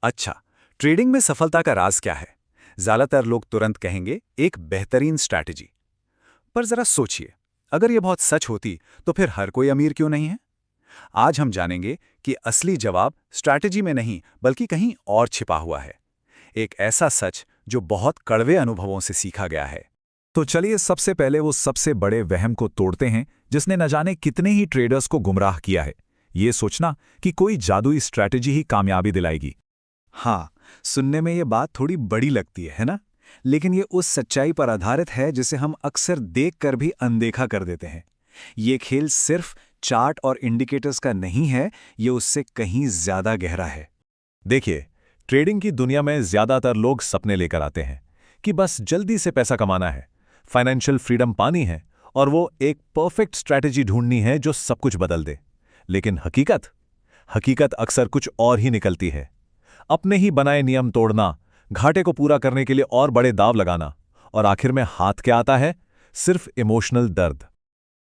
अच्छा, ट्रेडिंग में सफलता का राज क्या है? ज्यादातर लोग तुरंत कहेंगे एक बेहतरीन स्ट्रैटेजी। पर जरा सोचिए, अगर ये बहुत सच होती तो फिर हर कोई अमीर क्यों नहीं है? आज हम जानेंगे कि असली जवाब स्ट्रैटेजी में नहीं बल्कि कहीं और छिपा हुआ है। एक ऐसा सच जो बहुत कड़वे अनुभवों से सीखा गया है। तो चलिए सबसे पहले वो सबसे बड़े वहम को तोड़ते हैं जिसने न जाने कितने ही ट्रेडर्स को गुमराह किया है। ये सोचना कि कोई जादुई स्ट्रैटेजी ही कामयाबी दिलाएगी। हाँ, सुनने में ये बात थोड़ी बड़ी लगती है ना? लेकिन ये उस सच्चाई पर आधारित है जिसे हम अक्सर देखकर भी अनदेखा कर देते हैं। ये खेल सिर्फ चार्ट और इंडिकेटर्स का नहीं है, ये उससे कहीं ज्यादा गहरा है। देखिए, ट्रेडिंग की दुनिया में ज्यादातर लोग सपने लेकर आते हैं कि बस जल्दी से पैसा कमाना है, फाइनेंशियल फ्रीडम पानी है और वो एक परफेक्ट स्ट्रैटेजी ढूंढनी है जो सब कुछ बदल दे। लेकिन हकीकत अक्सर कुछ और ही निकलती है। अपने ही बनाए नियम तोड़ना, घाटे को पूरा करने के लिए और बड़े दाव लगाना, और आखिर में हाथ क्या आता है? सिर्फ इमोशनल दर्द।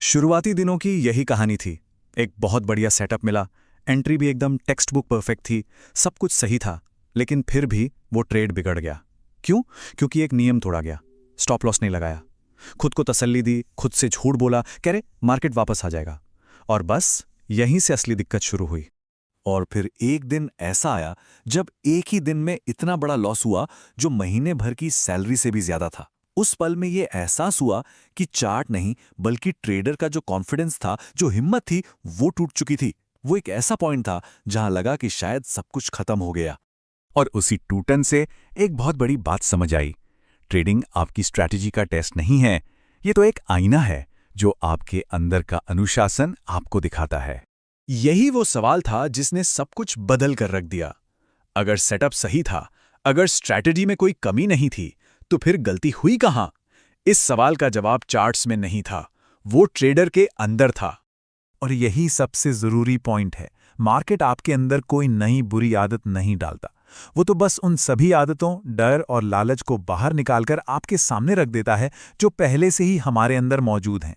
शुरुआती दिनों की यही कहानी थी। एक बहुत बढ़िया सेटअप मिला, एंट्री भी एकदम टेक्स्ट बुक परफेक्ट थी, सब कुछ सही था। लेकिन फिर भी वो ट्रेड बिगड़ गया। क्यों? क्योंकि एक नियम तोड़ा गया, स्टॉप लॉस नहीं लगाया, खुद को तसल्ली दी, खुद से झूठ बोला, कह रहे मार्केट वापस आ जाएगा। और बस यहीं से असली दिक्कत शुरू हुई। और फिर एक दिन ऐसा आया जब एक ही दिन में इतना बड़ा लॉस हुआ जो महीने भर की सैलरी से भी ज्यादा था। उस पल में ये एहसास हुआ कि चार्ट नहीं बल्कि ट्रेडर का जो कॉन्फिडेंस था, जो हिम्मत थी, वो टूट चुकी थी। वो एक ऐसा पॉइंट था जहां लगा कि शायद सब कुछ खत्म हो गया। और उसी टूटन से एक बहुत बड़ी बात समझ आई। ट्रेडिंग आपकी स्ट्रैटेजी का टेस्ट नहीं है, ये तो एक आईना है जो आपके अंदर का अनुशासन आपको दिखाता है। यही वो सवाल था जिसने सब कुछ बदल कर रख दिया। अगर सेटअप सही था, अगर स्ट्रैटेजी में कोई कमी नहीं थी, तो फिर गलती हुई कहां? इस सवाल का जवाब चार्ट्स में नहीं था, वो ट्रेडर के अंदर था। और यही सबसे जरूरी पॉइंट है। मार्केट आपके अंदर कोई नई बुरी आदत नहीं डालता, वो तो बस उन सभी आदतों, डर और लालच को बाहर निकालकर आपके सामने रख देता है जो पहले से ही हमारे अंदर मौजूद हैं।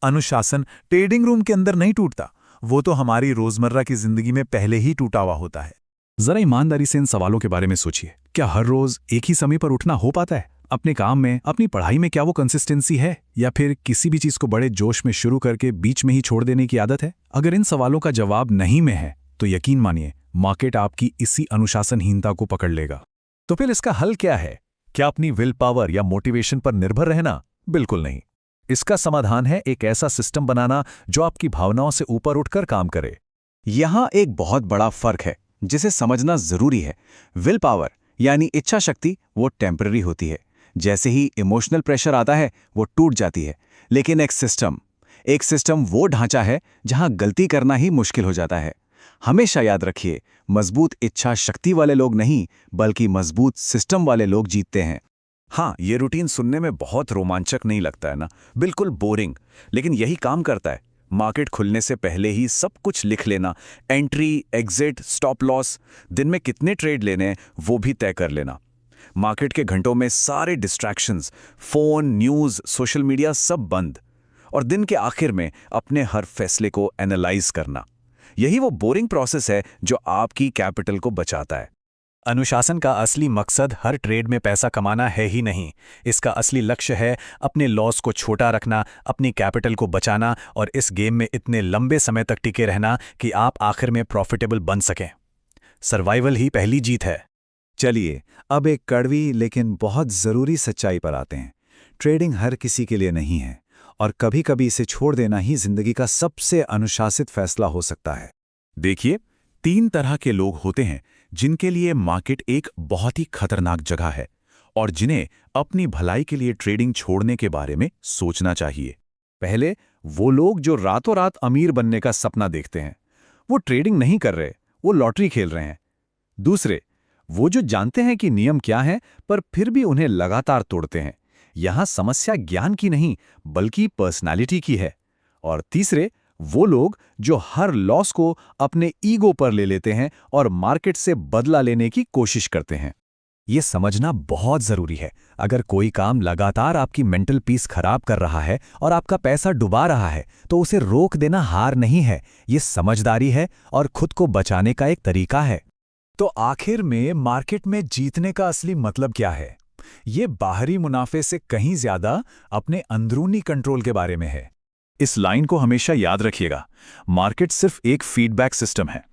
अनुशासन ट्रेडिंग रूम के अंदर नहीं टूटता, वो तो हमारी रोजमर्रा की जिंदगी में पहले ही टूटा हुआ होता है। जरा ईमानदारी से इन सवालों के बारे में सोचिए। क्या हर रोज एक ही समय पर उठना हो पाता है? अपने काम में, अपनी पढ़ाई में क्या वो कंसिस्टेंसी है, या फिर किसी भी चीज को बड़े जोश में शुरू करके बीच में ही छोड़ देने की आदत है? अगर इन सवालों का जवाब नहीं में है तो यकीन मानिए मार्केट आपकी इसी अनुशासनहीनता को पकड़ लेगा। तो फिर इसका हल क्या है? क्या अपनी विल पावर या मोटिवेशन पर निर्भर रहना? बिल्कुल नहीं। इसका समाधान है एक ऐसा सिस्टम बनाना जो आपकी भावनाओं से ऊपर उठकर काम करे। यहां एक बहुत बड़ा फर्क है जिसे समझना जरूरी है। विल पावर यानी इच्छा शक्ति वो टेम्पररी होती है, जैसे ही इमोशनल प्रेशर आता है वो टूट जाती है। लेकिन एक सिस्टम वो ढांचा है जहां गलती करना ही मुश्किल हो जाता है। हमेशा याद रखिए, मजबूत इच्छा शक्ति वाले लोग नहीं बल्कि मजबूत सिस्टम वाले लोग जीतते हैं। हाँ, ये रूटीन सुनने में बहुत रोमांचक नहीं लगता है ना, बिल्कुल बोरिंग, लेकिन यही काम करता है। मार्केट खुलने से पहले ही सब कुछ लिख लेना, एंट्री, एग्जिट, स्टॉप लॉस, दिन में कितने ट्रेड लेने हैं वो भी तय कर लेना। मार्केट के घंटों में सारे distractions, phone, news, social media सब बंद, और दिन के आखिर में अपने हर फैसले को एनालाइज करना। यही वो बोरिंग प्रोसेस है जो आपकी कैपिटल को बचाता है। अनुशासन का असली मकसद हर ट्रेड में पैसा कमाना है ही नहीं। इसका असली लक्ष्य है अपने लॉस को छोटा रखना, अपनी कैपिटल को बचाना और इस गेम में इतने लंबे समय तक टिके रहना कि आप आखिर में प्रॉफिटेबल बन सकें। सर्वाइवल ही पहली जीत है। चलिए अब एक कड़वी लेकिन बहुत जरूरी सच्चाई पर आते हैं। ट्रेडिंग हर किसी के लिए नहीं है, और कभी-कभी इसे छोड़ देना ही जिंदगी का सबसे अनुशासित फैसला हो सकता है। देखिए, 3 तरह के लोग होते हैं जिनके लिए मार्केट एक बहुत ही खतरनाक जगह है और जिन्हें अपनी भलाई के लिए ट्रेडिंग छोड़ने के बारे में सोचना चाहिए। पहले, वो लोग जो रातों रात अमीर बनने का सपना देखते हैं। वो ट्रेडिंग नहीं कर रहे, वो लॉटरी खेल रहे हैं। दूसरे, वो जो जानते हैं कि नियम क्या है पर फिर भी उन्हें लगातार तोड़ते हैं। यहां समस्या ज्ञान की नहीं बल्कि पर्सनालिटी की है। और तीसरे, वो लोग जो हर लॉस को अपने ईगो पर ले लेते हैं और मार्केट से बदला लेने की कोशिश करते हैं। ये समझना बहुत जरूरी है। अगर कोई काम लगातार आपकी मेंटल पीस खराब कर रहा है और आपका पैसा डुबा रहा है, तो उसे रोक देना हार नहीं है, ये समझदारी है और खुद को बचाने का एक तरीका है। तो आखिर में मार्केट में जीतने का असली मतलब क्या है? ये बाहरी मुनाफे से कहीं ज्यादा अपने अंदरूनी कंट्रोल के बारे में है। इस लाइन को हमेशा याद रखिएगा। मार्केट सिर्फ एक फीडबैक सिस्टम है।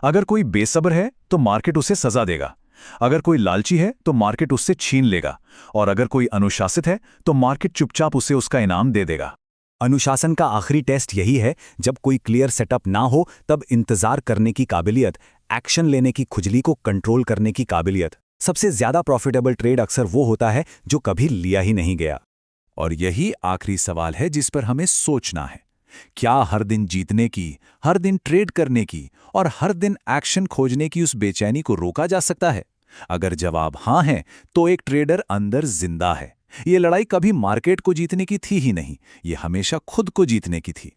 अगर कोई बेसब्र है तो मार्केट उसे सजा देगा, अगर कोई लालची है तो मार्केट उससे छीन लेगा, और अगर कोई अनुशासित है तो मार्केट चुपचाप उसे उसका इनाम दे देगा। अनुशासन का आखिरी टेस्ट यही है, जब कोई क्लियर सेटअप ना हो तब इंतजार करने की काबिलियत, एक्शन लेने की खुजली को कंट्रोल करने की काबिलियत। सबसे ज्यादा प्रॉफिटेबल ट्रेड अक्सर वो होता है जो कभी लिया ही नहीं गया। और यही आखिरी सवाल है जिस पर हमें सोचना है। क्या हर दिन जीतने की, हर दिन ट्रेड करने की और हर दिन एक्शन खोजने की उस बेचैनी को रोका जा सकता है? अगर जवाब हाँ है तो एक ट्रेडर अंदर जिंदा है। ये लड़ाई कभी मार्केट को जीतने की थी ही नहीं, ये हमेशा खुद को जीतने की थी।